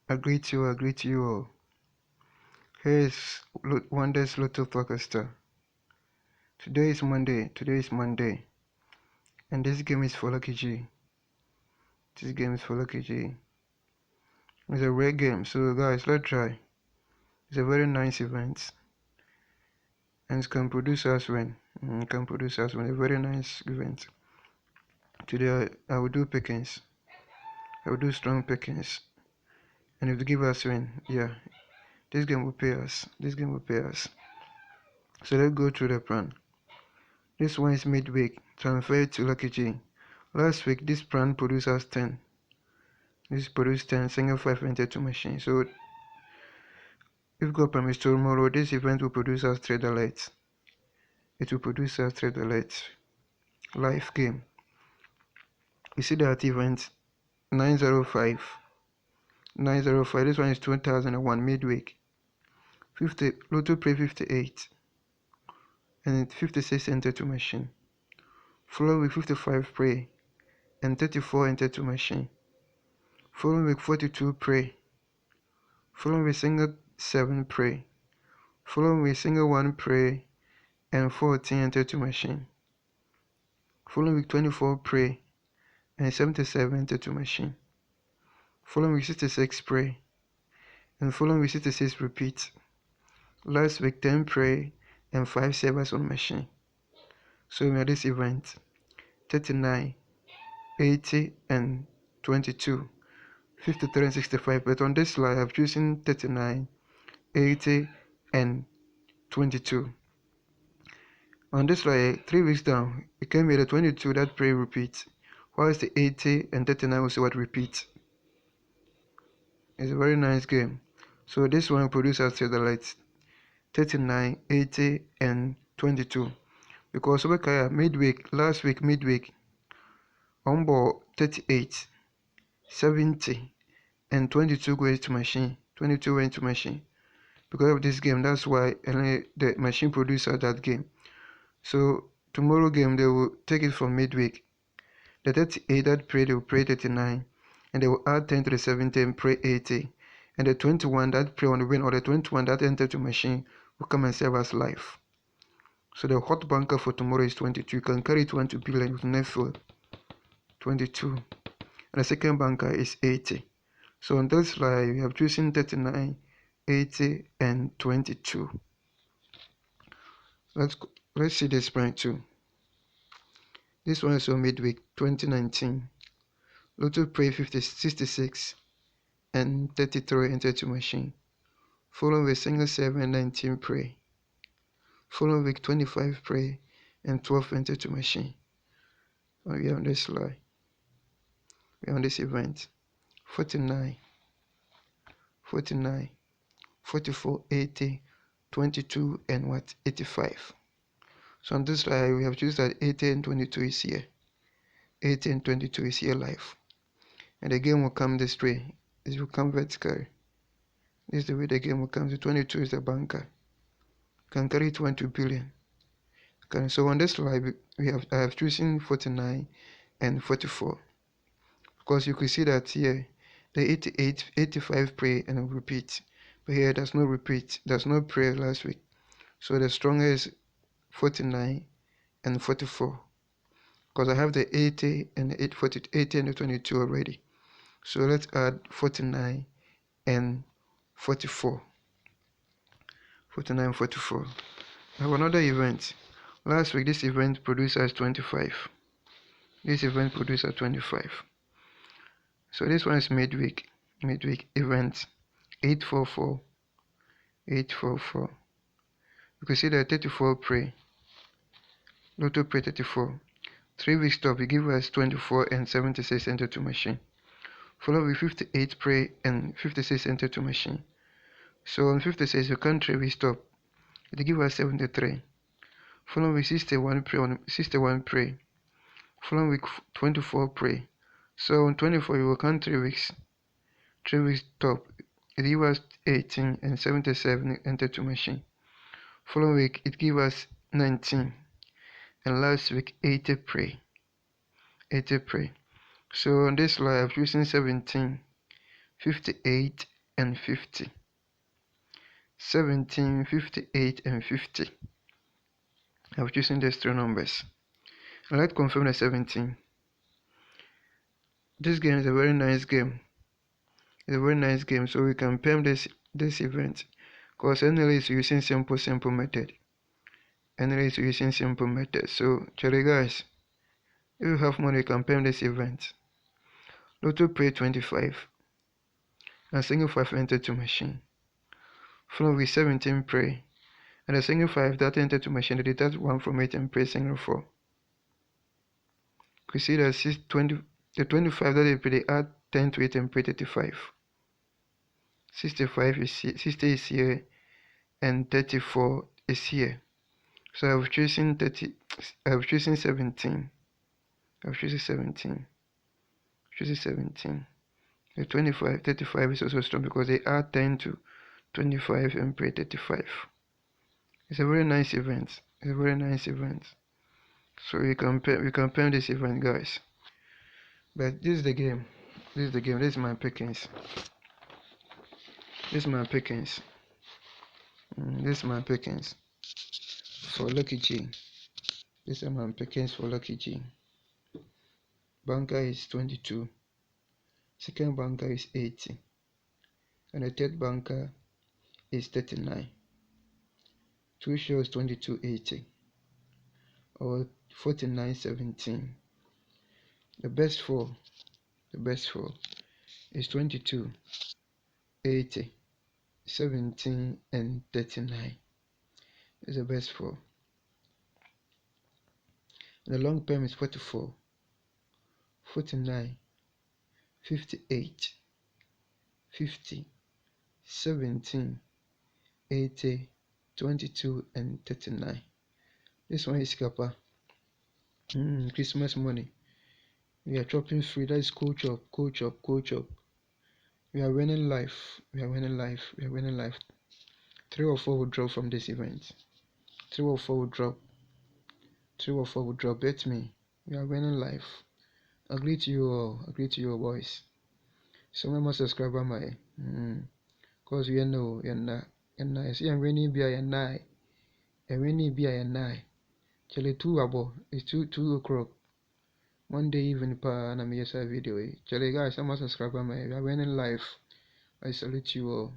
I greet you, all. Here's Wonders Lotto Forecaster. Today is Monday, and this game is for Lucky G. It's a rare game, so guys, let's try. It's a very nice event, and it can produce us win. A very nice event. Today I will do pickings. I will do strong pickings, and if they give us win, yeah, this game will pay us. So let's go through the plan. This one is midweek, transferred to Lucky G. Last week, this plan produced us 10. This produced 10, single 5 entered 2 machine. So, if God permits tomorrow, this event will produce us trade alerts. Live game. You see that event 905. 905. This one is 2001 midweek. 50 Lotto Play 58. And 56 entered 2 machine. Following week 55 Play. And 34 entered 2 machine. Following week 42 Play. Following week single 7 Play. Following week single 1 Play. And 14 entered 2 machine. Following week 24 Play. And 77 entered 2 machine. Following week 66 Play. And following week 66 repeat. Last week 10 Play. And 5 servers on machine. So we had this event 39, 80 and 22, 53 and 65. But on this slide I've chosen 39, 80 and 22. On this slide, 3 weeks down, it came with the 22 that Play repeat, whilst the 80 and 39 also what repeat. It's a very nice game. So this one produces trade alerts 39, 80 and 22. Because last week midweek, on board 38, 70 and 22 went to machine. Because of this game, that's why the machine producer that game. So tomorrow game they will take it from midweek. The 38 that Play, they will Play 39, and they will add 10 to the 70 and Play 80. And the 21 that Play on the win, or the 21 that enter to machine, will come and serve us live. So the hot banker for tomorrow is 22. You can carry 20 billion with Netfield. 22. And the second banker is 80. So on this slide, we have chosen 39, 80, and 22. Let's see this point too. This one is on midweek 2019. Lotto Play 66 and 33 entered to machine. Following week single 7 and 19 Play. Following week 25 Play and 12 entered to machine. We are on this slide. We are on this event 49, 44, 80, 22 and 85. So on this slide we have chosen that 80 and 22 is here. 80 and 22 is here live. And the game will come this way. It will come vertical. This is the way the game will come. The 22 is the banker. You can carry 20 billion. Okay, so on this slide I have chosen 49 and 44. Because you can see that here the 88, 85 Play and repeat. But here there's no repeat. There's no Play last week. So the strongest is 49 and 44. Because I have the 80 and the 80 and the 22 already. So let's add 49 and 44. 49 and 44. I have another event. Last week this event produced as 25. This event produced as 25. So this one is midweek event 844. 844. You can see that 34 Play. Lotto Play 34. 3 weeks stop, it gives us 24 and 76 enter to machine. Followed with 58 Play and 56 enter to machine. So on 56 you can't 3 weeks stop. It gives us 73. Followed with 61 Play. Following week 24 Play. So on 24 you will count 3 weeks. 3 weeks stop. It gives us 18 and 77 enter to machine. Following week it gives us 19. And last week 80 Play. 80 Play. So on this slide I've chosen 17, 58 and 50. 17, 58, and 50. I've chosen these three numbers. I'd like to confirm the 17. This game is a very nice game. It's a very nice game, so we can perm this event. Because NLA is using simple method. NLA is using simple method. So, Charlie guys, if you have money, you can perm this event. Lotto pay 25. And single 5 enter to machine. Followed with 17 pray. And a single 5 that enter to machine, they deduct 1 from it and pray single 4. You see that the 25 that they pay, they add 10 to it and pray 35. 65 is here, 60 is here, and 34 is here. So I've chosen 17. I've chosen 17. Choosing 17. The 25, 35 is also strong because they add 10 to 25 and pray 35. It's a very nice event. It's a very nice event. So we can pair this event, guys. But this is the game. This is the game. This is my pickings. This is my pickings. This is my pickings for Lucky G. This is my pickings for Lucky G. Banker is 22. Second banker is 80. And the third banker is 39. Two shows 22.80 or 49.17. The best four is 22, 80, 17, and 39. Is the best four. And the long term is 44, 49, 58, 50, 17, 80, 22, and 39. This one is Kappa. Christmas money. We are chopping free. That is cool chop. We are winning life. 3 or 4 will drop from this event. 3 or 4 will drop. Bet me. We are winning life. Agree to you all, boys. So many more subscriber my. Cause we know I see I'm winning be a nine. Chale 2 abo. It's 2 o'clock. Monday evening pa na me video. Chale guys, I'm a subscriber my. We are winning life. I salute you all.